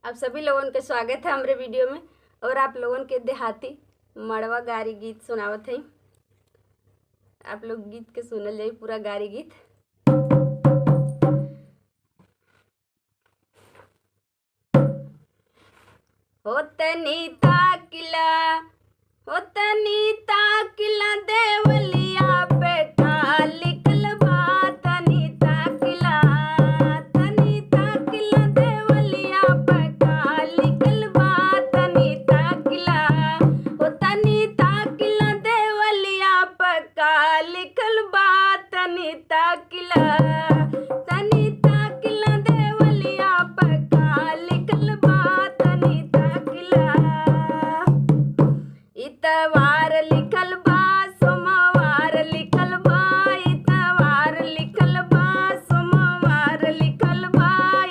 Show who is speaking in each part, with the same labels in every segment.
Speaker 1: आप सभी लोगों का स्वागत है हमारे वीडियो में। और आप लोगों के देहाती मड़वा गारी गीत सुनावत हैं। आप लोग गीत के सुनल जाई पूरा गारी गीत। होतनी ताकिला देवलिया पे लिखल बा। तनी ताकिला देवलिया पे लिखल बा। तनी ताकिला देवलिया पे लिखल बा। तनी ताकिला देवलिया पे लिखल बा। तनी ताकिला इतवार लिखल बा, सोमवार लिखल बा। इतवार लिखल बा, सोमवार लिखल बा।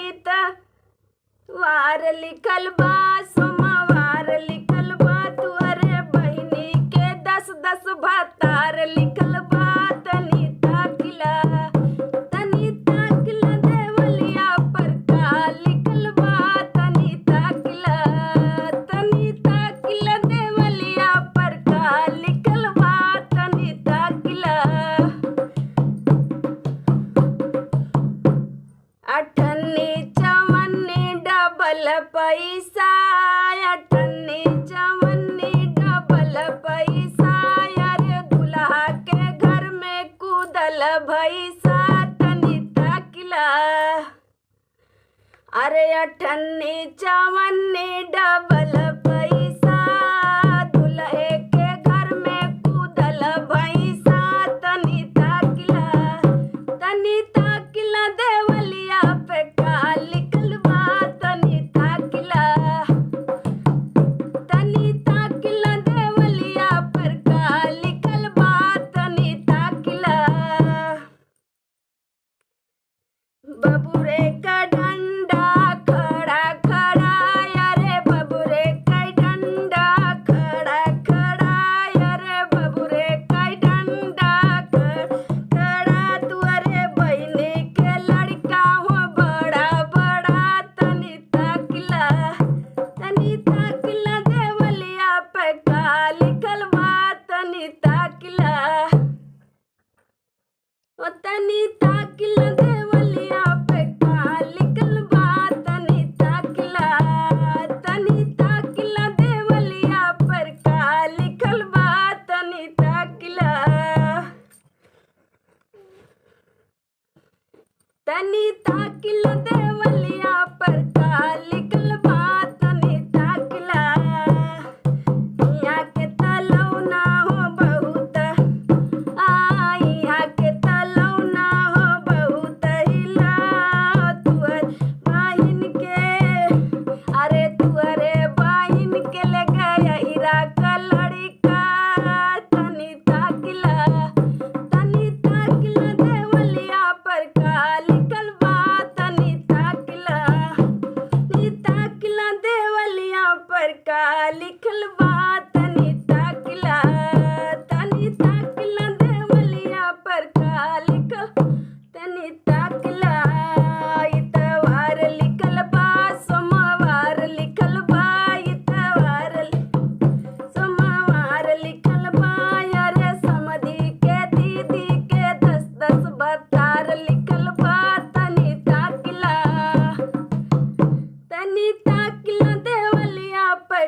Speaker 1: इतवार लिखल बा, सोमवार लिखल बा। तुअरे बहिनी के 10 भतार लिखल बा। तनी ताकिला देवलिया पर लिखल बा। तनी ताकिला देवलिया पर लिखल बा। तनी ताकिला अठन्नी चवन्नी डबल पैसा। अठन्नी चवन्नी डबल पैसा। अरे दुल्हा के घर में कूदल भैसा। तनी ताकिला अरे अठन्नी चवन्नी डबल पैसा। दुल्हे के घर में कूदल भैसा। तनी ताकिला देवलिया पे लिखल बा। तनी ताकिला देवलिया पर लिखल बा। तनी ताकिला बबुरे का डंडा खड़ा खड़ा। अरे बबुरे का डंडा खड़ा खड़ा। अरे बबुरे का डंडा खड़ा। तुअरे बहिनी के लड़का हो बड़ा बड़ा। तनी ताकिला देवलिया पे लिखल बा। तनी ताकिला तनी ताकिला देवलिया पे लिखल बा। तनी ताकिला देवलिया पर लिखल बा। तनी ताकिला देवलिया पर लिखल बा। तनी ताकिला यहाँ के तलौना हो बहुत। यहाँ के तलौना हो बहुत हिला। तुअर बहिन के अरे तुअरे बहिन के ले गया हीरा का लड़का। तनी ताकिला देवलिया पर लिखल बा। तनी ताकिला देवलिया पर लिखल बा। तनी ताकिला देवलिया पर लिखल। तनी ताकिला इतवार लिखल बा, सोमवार लिखल बा। सोमवार लिखल बा। अरे समधी के दीदी के 10 भतार लिखल बा। तनी ताकिला देवलिया पर